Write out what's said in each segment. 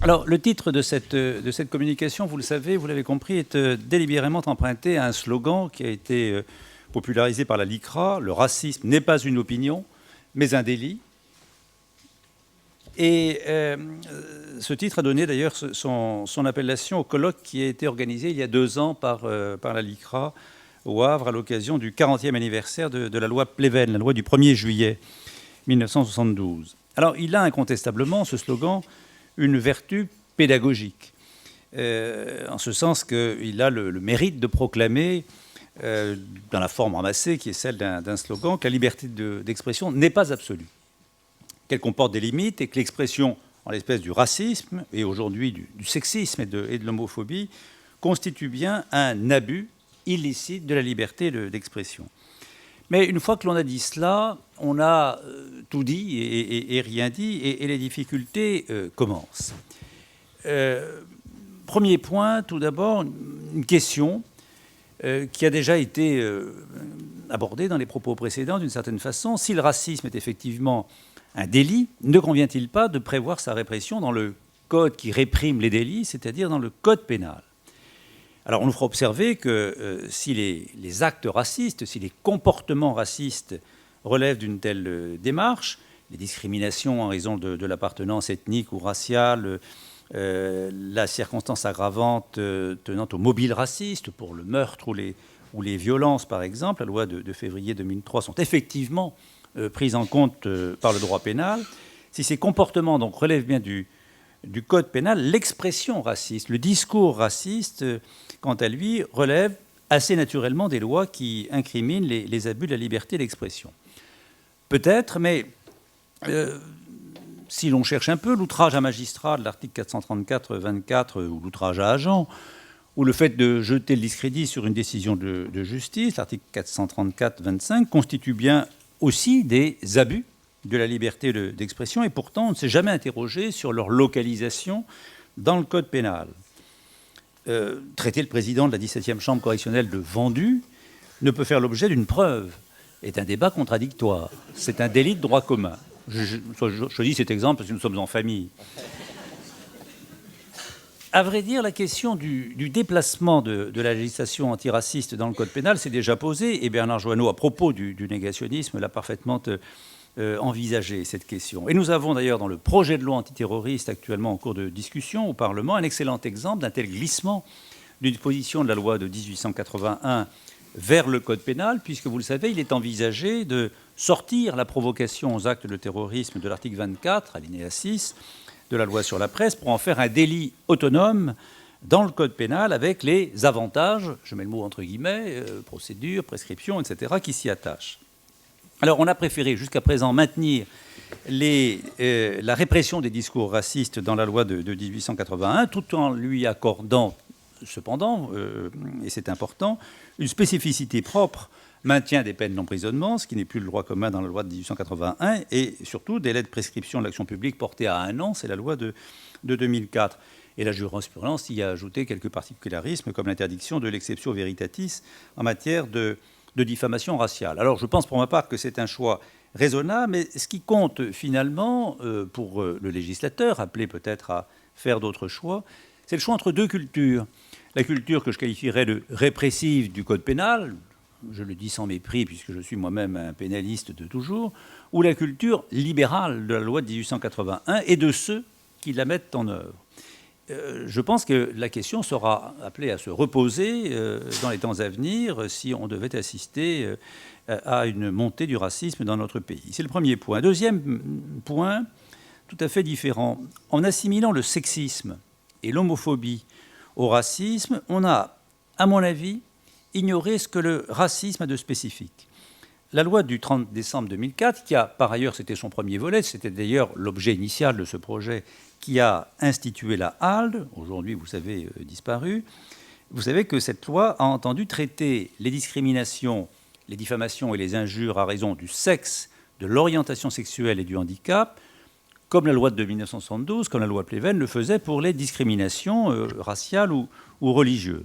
Alors, le titre de cette communication, vous le savez, vous l'avez compris, est délibérément emprunté à un slogan qui a été popularisé par la LICRA. Le racisme n'est pas une opinion, mais un délit. Et ce titre a donné d'ailleurs son appellation au colloque qui a été organisé il y a 2 ans par la LICRA au Havre à l'occasion du 40e anniversaire de la loi Pleven, la loi du 1er juillet 1972. Alors, il a incontestablement, ce slogan, une vertu pédagogique, en ce sens qu'il a le mérite de proclamer, dans la forme ramassée qui est celle d'un slogan, que la liberté d'expression n'est pas absolue, qu'elle comporte des limites et que l'expression, en l'espèce du racisme et aujourd'hui du sexisme et de l'homophobie, constitue bien un abus illicite de la liberté d'expression. Mais une fois que l'on a dit cela, on a tout dit et rien dit, et les difficultés commencent. Premier point, tout d'abord, une question qui a déjà été abordée dans les propos précédents d'une certaine façon. Si le racisme est effectivement un délit, ne convient-il pas de prévoir sa répression dans le code qui réprime les délits, c'est-à-dire dans le code pénal ? Alors, on nous fera observer que si les actes racistes, si les comportements racistes relèvent d'une telle démarche, les discriminations en raison de l'appartenance ethnique ou raciale, la circonstance aggravante tenant au mobile raciste pour le meurtre ou les violences, par exemple, la loi de février 2003 sont effectivement prises en compte par le droit pénal. Si ces comportements donc relèvent bien du code pénal, l'expression raciste, le discours raciste, quant à lui, relève assez naturellement des lois qui incriminent les abus de la liberté d'expression. Peut-être, mais si l'on cherche un peu, l'outrage à magistrat de l'article 434-24, ou l'outrage à agent, ou le fait de jeter le discrédit sur une décision de justice, l'article 434-25, constitue bien aussi des abus de la liberté d'expression, et pourtant on ne s'est jamais interrogé sur leur localisation dans le code pénal. Traiter le président de la 17e chambre correctionnelle de vendu ne peut faire l'objet d'une preuve, est un débat contradictoire. C'est un délit de droit commun. Je dis cet exemple parce que nous sommes en famille. À vrai dire, la question du déplacement de la législation antiraciste dans le code pénal s'est déjà posée, et Bernard Joanneau, à propos du négationnisme, l'a parfaitement envisagé, cette question. Et nous avons d'ailleurs dans le projet de loi antiterroriste actuellement en cours de discussion au Parlement un excellent exemple d'un tel glissement d'une disposition de la loi de 1881 vers le code pénal, puisque vous le savez, il est envisagé de sortir la provocation aux actes de terrorisme de l'article 24, alinéa 6, de la loi sur la presse, pour en faire un délit autonome dans le code pénal avec les avantages, je mets le mot entre guillemets, procédure, prescription, etc., qui s'y attachent. Alors, on a préféré jusqu'à présent maintenir la répression des discours racistes dans la loi de 1881, tout en lui accordant, cependant, et c'est important, une spécificité propre, maintien des peines d'emprisonnement, ce qui n'est plus le droit commun dans la loi de 1881, et surtout délai de prescription de l'action publique porté à 1 an, c'est la loi de 2004. Et la jurisprudence y a ajouté quelques particularismes, comme l'interdiction de l'exceptio veritatis en matière de diffamation raciale. Alors je pense pour ma part que c'est un choix raisonnable, mais ce qui compte finalement pour le législateur, appelé peut-être à faire d'autres choix, c'est le choix entre 2 cultures. La culture que je qualifierais de répressive du code pénal, je le dis sans mépris puisque je suis moi-même un pénaliste de toujours, ou la culture libérale de la loi de 1881 et de ceux qui la mettent en œuvre. Je pense que la question sera appelée à se reposer dans les temps à venir si on devait assister à une montée du racisme dans notre pays. C'est le premier point. Deuxième point, tout à fait différent. En assimilant le sexisme et l'homophobie au racisme, on a, à mon avis, ignoré ce que le racisme a de spécifique. La loi du 30 décembre 2004, qui a, par ailleurs, c'était son premier volet, c'était d'ailleurs l'objet initial de ce projet, qui a institué la HALD, aujourd'hui, vous savez, disparue, vous savez que cette loi a entendu traiter les discriminations, les diffamations et les injures à raison du sexe, de l'orientation sexuelle et du handicap, comme la loi de 1972, comme la loi Pleven le faisait pour les discriminations raciales ou religieuses.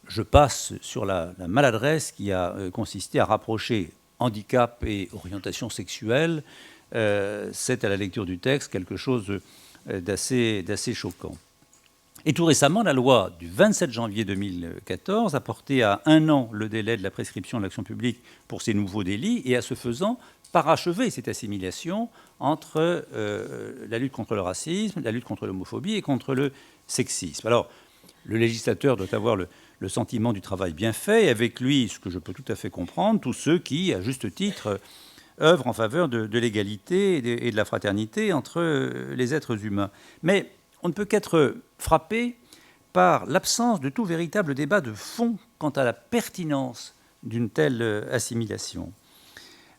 Je passe sur la maladresse qui a consisté à rapprocher handicap et orientation sexuelle. C'est à la lecture du texte quelque chose d'assez choquant. Et tout récemment, la loi du 27 janvier 2014 a porté à 1 an le délai de la prescription de l'action publique pour ces nouveaux délits et, à ce faisant, parachevé cette assimilation entre la lutte contre le racisme, la lutte contre l'homophobie et contre le sexisme. Alors, le législateur doit avoir le sentiment du travail bien fait, et avec lui, ce que je peux tout à fait comprendre, tous ceux qui, à juste titre, œuvrent en faveur de l'égalité et de la fraternité entre les êtres humains. Mais on ne peut qu'être frappé par l'absence de tout véritable débat de fond quant à la pertinence d'une telle assimilation.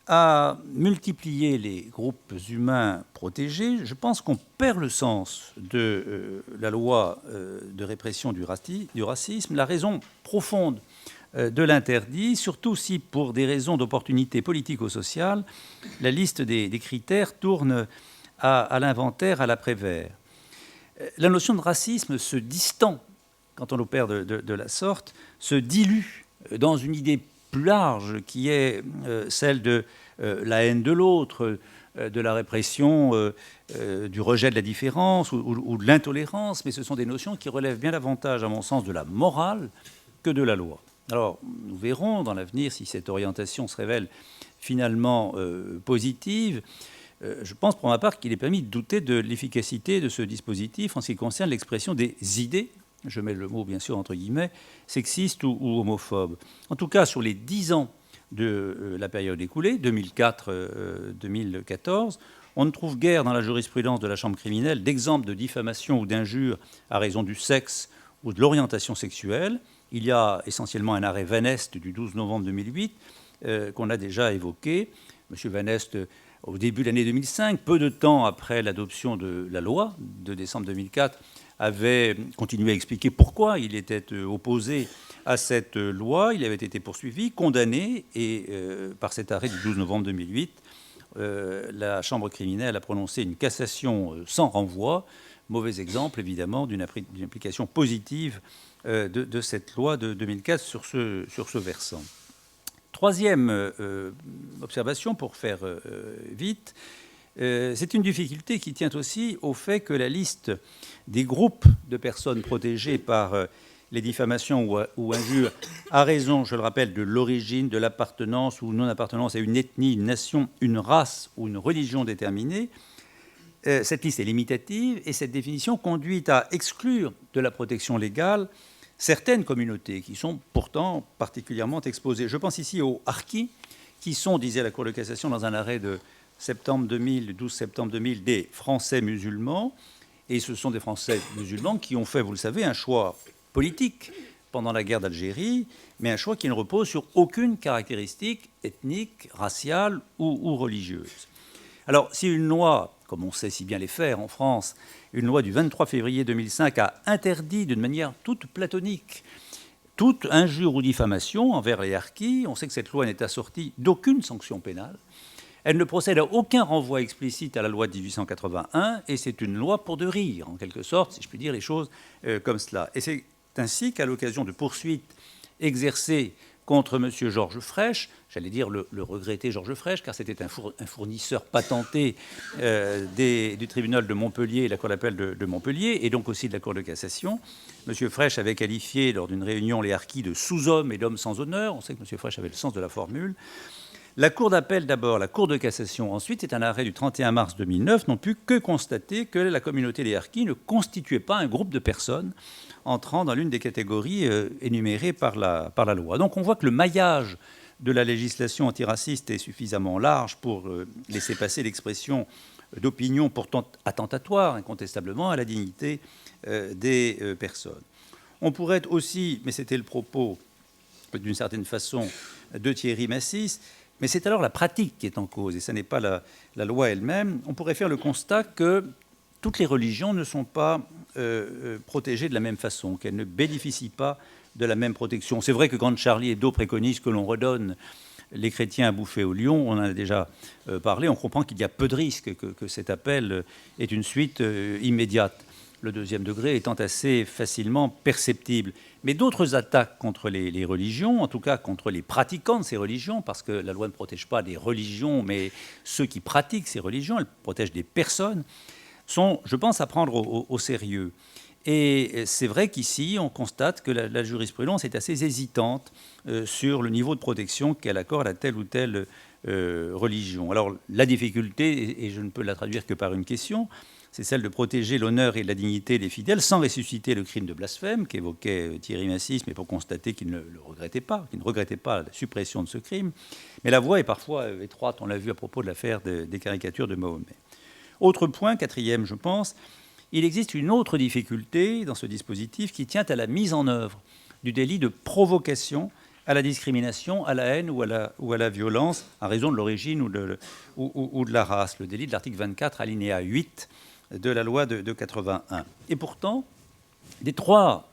À multiplier les groupes humains protégés, je pense qu'on perd le sens de la loi de répression du racisme, la raison profonde de l'interdit, surtout si, pour des raisons d'opportunité politico-sociale, la liste des critères tourne à l'inventaire, à l'après-vert. La notion de racisme se distend, quand on l'opère de la sorte, se dilue dans une idée plus large qui est celle de la haine de l'autre, de la répression, du rejet de la différence ou de l'intolérance, mais ce sont des notions qui relèvent bien davantage, à mon sens, de la morale que de la loi. Alors, nous verrons dans l'avenir si cette orientation se révèle finalement positive. Je pense pour ma part qu'il est permis de douter de l'efficacité de ce dispositif en ce qui concerne l'expression des idées, je mets le mot bien sûr entre guillemets, sexistes ou homophobes. En tout cas, sur les 10 ans de la période écoulée, 2004-2014, on ne trouve guère dans la jurisprudence de la Chambre criminelle d'exemples de diffamation ou d'injures à raison du sexe ou de l'orientation sexuelle. Il y a essentiellement un arrêt Van Est du 12 novembre 2008 qu'on a déjà évoqué. M. Van Est, au début de l'année 2005, peu de temps après l'adoption de la loi de décembre 2004, avait continué à expliquer pourquoi il était opposé à cette loi. Il avait été poursuivi, condamné, et par cet arrêt du 12 novembre 2008, la Chambre criminelle a prononcé une cassation sans renvoi. Mauvais exemple, évidemment, d'une application positive de cette loi de 2004 sur ce versant. Troisième observation, pour faire vite, c'est une difficulté qui tient aussi au fait que la liste des groupes de personnes protégées par les diffamations ou injures a raison, je le rappelle, de l'origine, de l'appartenance ou non-appartenance à une ethnie, une nation, une race ou une religion déterminée. Cette liste est limitative et cette définition conduit à exclure de la protection légale certaines communautés qui sont pourtant particulièrement exposées. Je pense ici aux harkis, qui sont, disait la Cour de cassation dans un arrêt de septembre 2000, le 12 septembre 2000, des Français musulmans. Et ce sont des Français musulmans qui ont fait, vous le savez, un choix politique pendant la guerre d'Algérie, mais un choix qui ne repose sur aucune caractéristique ethnique, raciale ou religieuse. Alors, si une loi, comme on sait si bien les faire en France, une loi du 23 février 2005 a interdit d'une manière toute platonique toute injure ou diffamation envers les harkis, on sait que cette loi n'est assortie d'aucune sanction pénale. Elle ne procède à aucun renvoi explicite à la loi de 1881, et c'est une loi pour de rire, en quelque sorte, si je puis dire les choses comme cela. Et c'est ainsi qu'à l'occasion de poursuites exercées contre M. Georges Frêche, j'allais dire le regretté Georges Frêche, car c'était un fournisseur patenté du tribunal de Montpellier, la Cour d'appel de Montpellier, et donc aussi de la Cour de cassation. M. Frêche avait qualifié lors d'une réunion les harkis de sous-hommes et d'hommes sans honneur. On sait que M. Frêche avait le sens de la formule. La Cour d'appel d'abord, la Cour de cassation ensuite, c'est un arrêt du 31 mars 2009, n'ont pu que constater que la communauté des harkis ne constituait pas un groupe de personnes entrant dans l'une des catégories énumérées par la loi. Donc on voit que le maillage de la législation antiraciste est suffisamment large pour laisser passer l'expression d'opinions pourtant attentatoires, incontestablement, à la dignité des personnes. On pourrait aussi, mais c'était le propos d'une certaine façon de Thierry Massis, mais c'est alors la pratique qui est en cause, et ce n'est pas la loi elle-même. On pourrait faire le constat que toutes les religions ne sont pas protégées de la même façon, qu'elles ne bénéficient pas de la même protection. C'est vrai que quand Charlie Hebdo préconise que l'on redonne les chrétiens à bouffer au lion, on en a déjà parlé, on comprend qu'il y a peu de risques que cet appel ait une suite immédiate, le deuxième degré étant assez facilement perceptible. Mais d'autres attaques contre les religions, en tout cas contre les pratiquants de ces religions, parce que la loi ne protège pas des religions, mais ceux qui pratiquent ces religions, elle protège des personnes, sont, je pense, à prendre au sérieux. Et c'est vrai qu'ici, on constate que la jurisprudence est assez hésitante sur le niveau de protection qu'elle accorde à telle ou telle religion. Alors, la difficulté, et je ne peux la traduire que par une question, c'est celle de protéger l'honneur et la dignité des fidèles sans ressusciter le crime de blasphème qu'évoquait Thierry Massis, mais pour constater qu'il ne le regrettait pas, qu'il ne regrettait pas la suppression de ce crime. Mais la voie est parfois étroite, on l'a vu à propos de l'affaire des caricatures de Mahomet. Autre point, quatrième, je pense, il existe une autre difficulté dans ce dispositif qui tient à la mise en œuvre du délit de provocation à la discrimination, à la haine ou à la violence à raison de l'origine ou de la race, le délit de l'article 24, alinéa 8 de la loi de 81. Et pourtant, des trois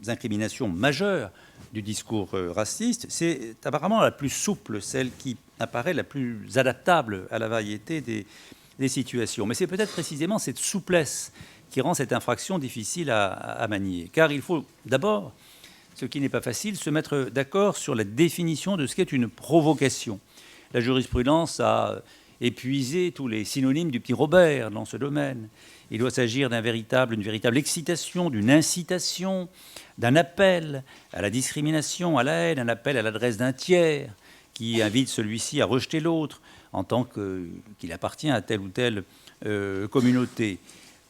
incriminations majeures du discours raciste, c'est apparemment la plus souple, celle qui apparaît la plus adaptable à la variété des situations. Mais c'est peut-être précisément cette souplesse qui rend cette infraction difficile à manier. Car il faut d'abord, ce qui n'est pas facile, se mettre d'accord sur la définition de ce qu'est une provocation. La jurisprudence a épuisé tous les synonymes du petit Robert dans ce domaine. Il doit s'agir d'une véritable excitation, d'une incitation, d'un appel à la discrimination, à la haine, un appel à l'adresse d'un tiers qui invite celui-ci à rejeter l'autre en tant qu'il appartient à telle ou telle communauté.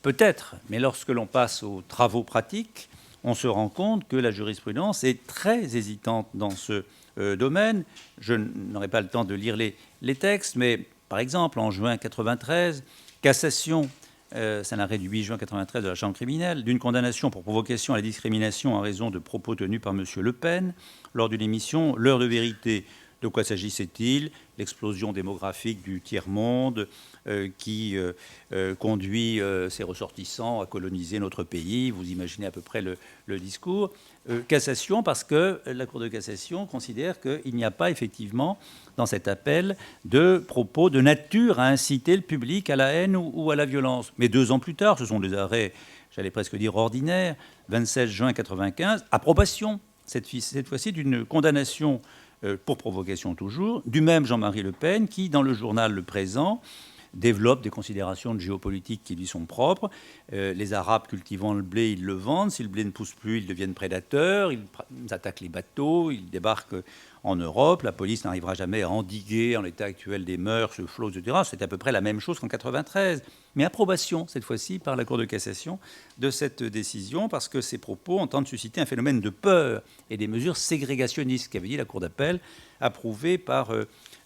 Peut-être, mais lorsque l'on passe aux travaux pratiques, on se rend compte que la jurisprudence est très hésitante dans ce domaine. Je n'aurai pas le temps de lire les textes, mais par exemple, en juin 1993, cassation, c'est un arrêt du 8 juin 1993 de la Chambre criminelle, d'une condamnation pour provocation à la discrimination en raison de propos tenus par M. Le Pen lors d'une émission L'heure de vérité. De quoi s'agissait-il? L'explosion démographique du tiers-monde qui conduit ses ressortissants à coloniser notre pays. Vous imaginez à peu près le discours. Cassation parce que la Cour de cassation considère qu'il n'y a pas effectivement dans cet appel de propos de nature à inciter le public à la haine ou à la violence. Mais 2 ans plus tard, ce sont des arrêts, j'allais presque dire ordinaires, 27 juin 1995, approbation, cette fois-ci d'une condamnation pour provocation toujours, du même Jean-Marie Le Pen, qui, dans le journal Le Présent, développe des considérations de géopolitique qui lui sont propres. Les Arabes cultivant le blé, ils le vendent. Si le blé ne pousse plus, ils deviennent prédateurs. Ils attaquent les bateaux, ils débarquent en Europe. La police n'arrivera jamais à endiguer, en l'état actuel des mœurs, ce flot, etc. C'est à peu près la même chose qu'en 1993. Mais approbation, cette fois-ci, par la Cour de cassation de cette décision, parce que ces propos entendent susciter un phénomène de peur et des mesures ségrégationnistes, qu'avait dit la Cour d'appel, approuvées par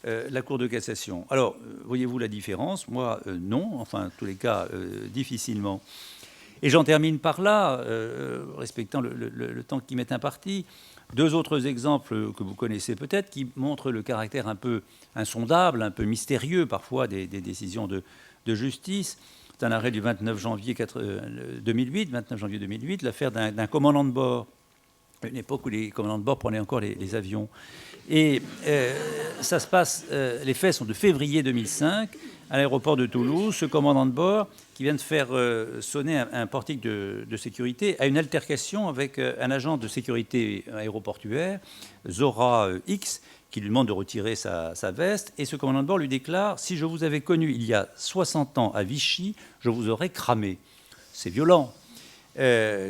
la Cour de cassation. Alors, voyez-vous la différence? Moi, non. Enfin, en tous les cas, difficilement. Et j'en termine par là, respectant le temps qui m'est imparti. 2 autres exemples que vous connaissez peut-être qui montrent le caractère un peu insondable, un peu mystérieux parfois des décisions de justice. C'est un arrêt du 29 janvier 2008, l'affaire d'un commandant de bord, à une époque où les commandants de bord prenaient encore les avions. Et ça se passe, les faits sont de février 2005, à l'aéroport de Toulouse. Ce commandant de bord, qui vient de faire sonner un portique de sécurité, a une altercation avec un agent de sécurité aéroportuaire, Zora X, qui lui demande de retirer sa veste. Et ce commandant de bord lui déclare « Si je vous avais connu il y a 60 ans à Vichy, je vous aurais cramé ». C'est violent.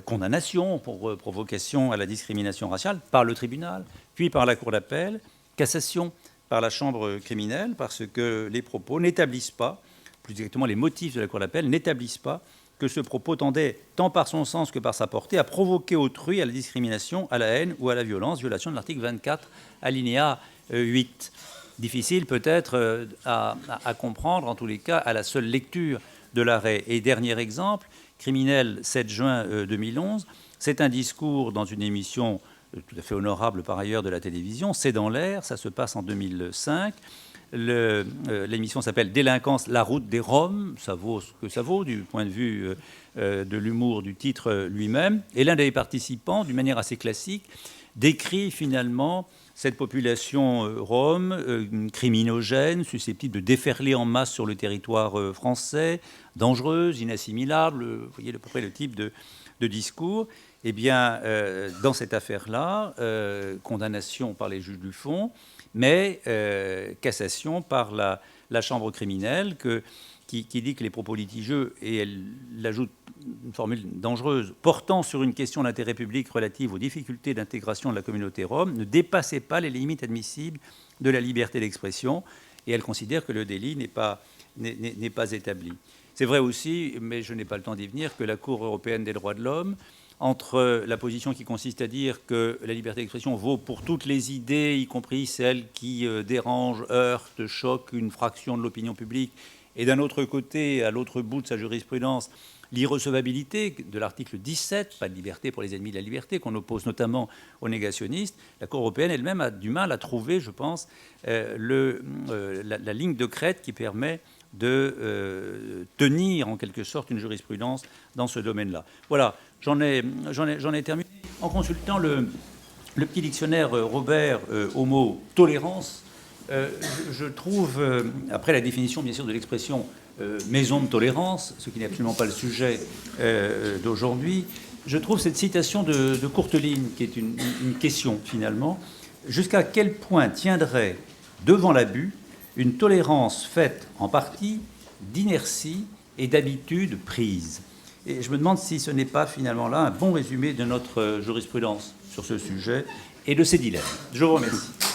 Condamnation pour provocation à la discrimination raciale par le tribunal, puis par la Cour d'appel, cassation par la Chambre criminelle, parce que les propos n'établissent pas, plus exactement les motifs de la Cour d'appel n'établissent pas que ce propos tendait, tant par son sens que par sa portée, à provoquer autrui à la discrimination, à la haine ou à la violence, violation de l'article 24, alinéa 8. Difficile peut-être à comprendre, en tous les cas, à la seule lecture de l'arrêt. Et dernier exemple, criminel 7 juin 2011, c'est un discours dans une émission tout à fait honorable par ailleurs de la télévision, C'est dans l'air, ça se passe en 2005. L'émission s'appelle Délinquance, la route des Roms, ça vaut ce que ça vaut du point de vue de l'humour du titre lui-même. Et l'un des participants, d'une manière assez classique, décrit finalement cette population rome, criminogène, susceptible de déferler en masse sur le territoire français, dangereuse, inassimilable, vous voyez à peu près le type de discours. Eh bien, dans cette affaire-là, condamnation par les juges du fond, mais cassation par la Chambre criminelle qui dit que les propos litigieux, et elle ajoute une formule dangereuse, portant sur une question d'intérêt public relative aux difficultés d'intégration de la communauté rome, ne dépassaient pas les limites admissibles de la liberté d'expression, et elle considère que le délit n'est pas établi. C'est vrai aussi, mais je n'ai pas le temps d'y venir, que la Cour européenne des droits de l'homme, entre la position qui consiste à dire que la liberté d'expression vaut pour toutes les idées, y compris celles qui dérangent, heurtent, choquent une fraction de l'opinion publique, et d'un autre côté, à l'autre bout de sa jurisprudence, l'irrecevabilité de l'article 17, pas de liberté pour les ennemis de la liberté, qu'on oppose notamment aux négationnistes, la Cour européenne elle-même a du mal à trouver, je pense, la ligne de crête qui permet de tenir en quelque sorte une jurisprudence dans ce domaine-là. Voilà, j'en ai terminé. En consultant le petit dictionnaire Robert au mot « tolérance », je trouve, après la définition bien sûr de l'expression maison de tolérance, ce qui n'est absolument pas le sujet d'aujourd'hui, je trouve cette citation de Courteline, qui est une question finalement, jusqu'à quel point tiendrait devant l'abus une tolérance faite en partie d'inertie et d'habitude prise. Et je me demande si ce n'est pas finalement là un bon résumé de notre jurisprudence sur ce sujet et de ses dilemmes. Je vous remercie.